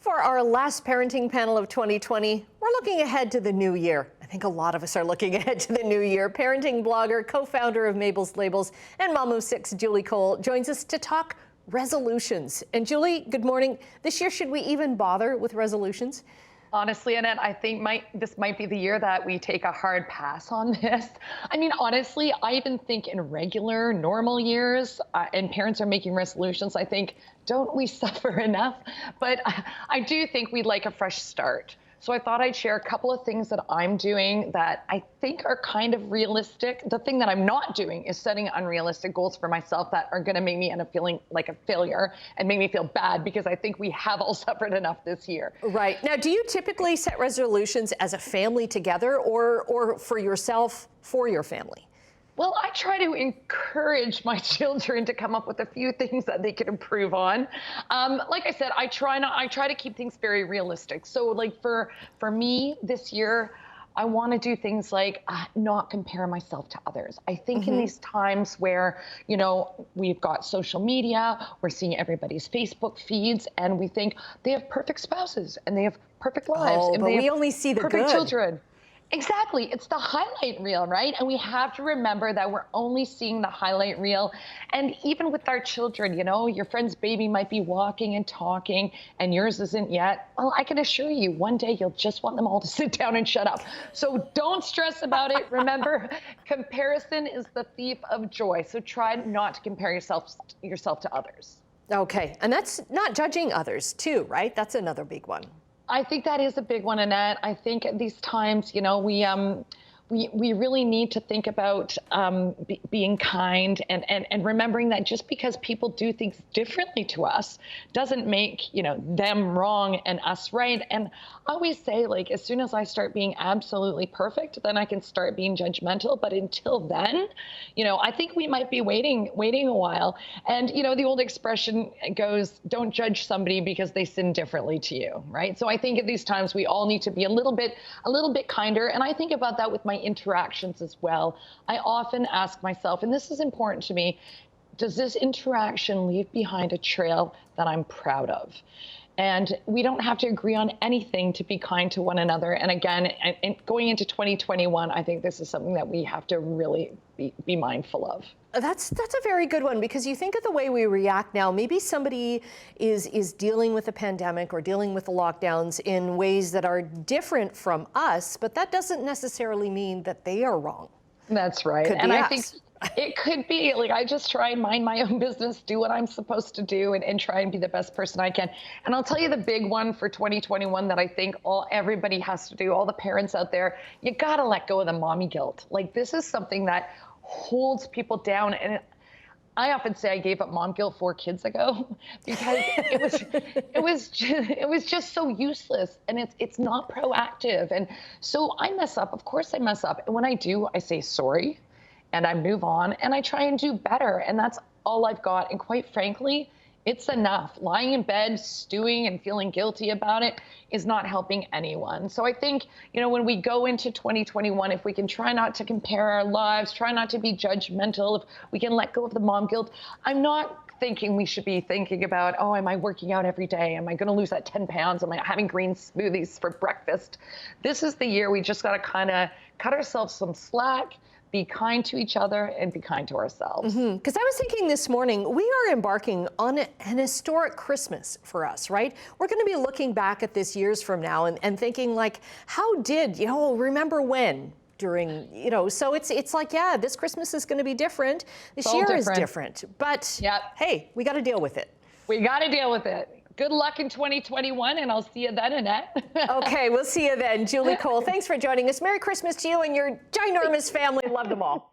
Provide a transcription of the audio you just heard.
For our last parenting panel of 2020, we're looking ahead to the new year. I think a lot of us are looking ahead to the new year. Parenting blogger, co-founder of Mabel's Labels, and mom of 6, Julie Cole, joins us to talk resolutions. And Julie, good morning. This year, should we even bother with resolutions? Honestly, Annette, I think this might be the year that we take a hard pass on this. I mean, honestly, I even think in regular, normal years, and parents are making resolutions, I think, don't we suffer enough? But I do think we'd like a fresh start. So I thought I'd share a couple of things that I'm doing that I think are kind of realistic. The thing that I'm not doing is setting unrealistic goals for myself that are going to make me end up feeling like a failure and make me feel bad, because I think we have all suffered enough this year. Right. Now, do you typically set resolutions as a family together or for yourself, for your family? Well, I try to encourage my children to come up with a few things that they can improve on. Like I said, I try to keep things very realistic. So like for me this year, I want to do things like not compare myself to others. I think in these times where, you know, we've got social media, we're seeing everybody's Facebook feeds, and we think they have perfect spouses and they have perfect lives. Oh, and but they we have only see the perfect good. children. Exactly. It's the highlight reel, right? And we have to remember that we're only seeing the highlight reel. And even with our children, you know, your friend's baby might be walking and talking and yours isn't yet. Well, I can assure you, one day you'll just want them all to sit down and shut up. So don't stress about it. Remember, comparison is the thief of joy. So try not to compare yourself to others. Okay. And that's not judging others too, right? That's another big one. I think that is a big one, Annette. I think at these times, you know, we really need to think about being kind and remembering that just because people do things differently to us doesn't make, you know, them wrong and us right. And I always say, like, as soon as I start being absolutely perfect, then I can start being judgmental. But until then, you know, I think we might be waiting a while. And, you know, the old expression goes, don't judge somebody because they sin differently to you, right? So I think at these times we all need to be a little bit kinder. And I think about that with my interactions as well. I often ask myself, and this is important to me, does this interaction leave behind a trail that I'm proud of? And we don't have to agree on anything to be kind to one another. And again, going into 2021, I think this is something that we have to really be mindful of. That's a very good one, because you think of the way we react now. Maybe somebody is dealing with the pandemic or dealing with the lockdowns in ways that are different from us, but that doesn't necessarily mean that they are wrong. That's right. Could and be I us. think it could be like, I just try and mind my own business, do what I'm supposed to do, and try and be the best person I can. And I'll tell you the big one for 2021 that I think everybody has to do, all the parents out there, you got to let go of the mommy guilt. Like, this is something that holds people down. And I often say I gave up mom guilt 4 kids ago because it was just so useless, and it's not proactive. And so I mess up. Of course I mess up. And when I do, I say sorry and I move on and I try and do better. And that's all I've got. And quite frankly, it's enough. Lying in bed, stewing and feeling guilty about it is not helping anyone. So I think, you know, when we go into 2021, if we can try not to compare our lives, try not to be judgmental, if we can let go of the mom guilt. I'm not thinking we should be thinking about, oh, am I working out every day? Am I going to lose that 10 pounds? Am I having green smoothies for breakfast? This is the year we just got to kind of cut ourselves some slack, be kind to each other, and be kind to ourselves. Because I was thinking this morning, we are embarking on an historic Christmas for us, right? We're going to be looking back at this years from now and thinking, like, how did, you know, remember when? During, you know, so it's like, yeah, this Christmas is going to be different. This year is different. But hey, we got to deal with it. We got to deal with it. Good luck in 2021, and I'll see you then, Annette. Okay, we'll see you then. Julie Cole, thanks for joining us. Merry Christmas to you and your ginormous family. Love them all.